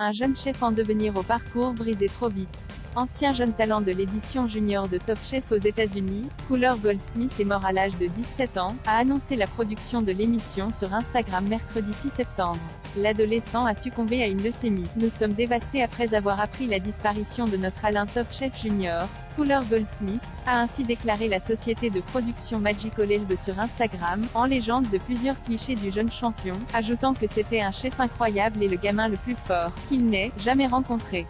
un jeune chef en devenir au parcours brisé trop vite. Ancien jeune talent de l'édition junior de Top Chef aux États-Unis, Fuller Goldsmith est mort à l'âge de 17 ans, a annoncé la production de l'émission sur Instagram mercredi 6 septembre. L'adolescent a succombé à une leucémie. Nous sommes dévastés après avoir appris la disparition de notre Alain Top Chef Junior. Fuller Goldsmith a ainsi déclaré la société de production Magical Elbe sur Instagram, en légende de plusieurs clichés du jeune champion, ajoutant que c'était un chef incroyable et le gamin le plus fort qu'il n'ait jamais rencontré.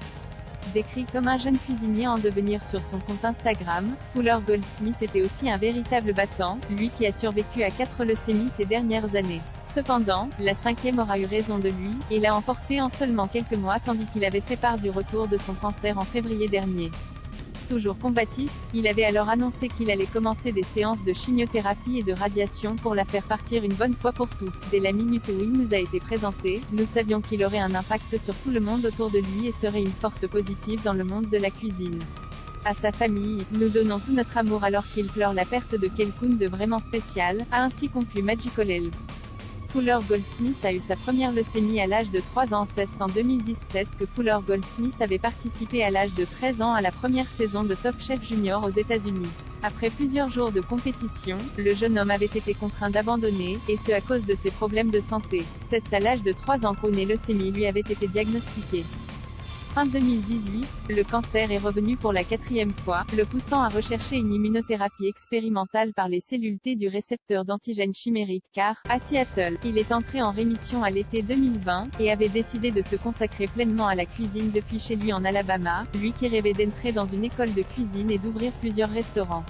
Décrit comme un jeune cuisinier en devenir sur son compte Instagram, Fuller Goldsmith était aussi un véritable battant, lui qui a survécu à 4 leucémies ces dernières années. Cependant, la 5e aura eu raison de lui, et l'a emporté en seulement quelques mois tandis qu'il avait fait part du retour de son cancer en février dernier. Toujours combatif, il avait alors annoncé qu'il allait commencer des séances de chimiothérapie et de radiation pour la faire partir une bonne fois pour toutes. Dès la minute où il nous a été présenté, nous savions qu'il aurait un impact sur tout le monde autour de lui et serait une force positive dans le monde de la cuisine. À sa famille, nous donnons tout notre amour alors qu'il pleure la perte de quelqu'un de vraiment spécial, a ainsi conclu Magical Elbe. Fuller Goldsmith a eu sa première leucémie à l'âge de 3 ans. C'est en 2017 que Fuller Goldsmith avait participé à l'âge de 13 ans à la première saison de Top Chef Junior aux États-Unis. Après plusieurs jours de compétition, le jeune homme avait été contraint d'abandonner, et ce à cause de ses problèmes de santé. C'est à l'âge de 3 ans qu'une leucémie lui avait été diagnostiquée. Fin 2018, le cancer est revenu pour la 4e fois, le poussant à rechercher une immunothérapie expérimentale par les cellules T du récepteur d'antigène chimérique CAR, à Seattle. Il est entré en rémission à l'été 2020, et avait décidé de se consacrer pleinement à la cuisine depuis chez lui en Alabama, lui qui rêvait d'entrer dans une école de cuisine et d'ouvrir plusieurs restaurants.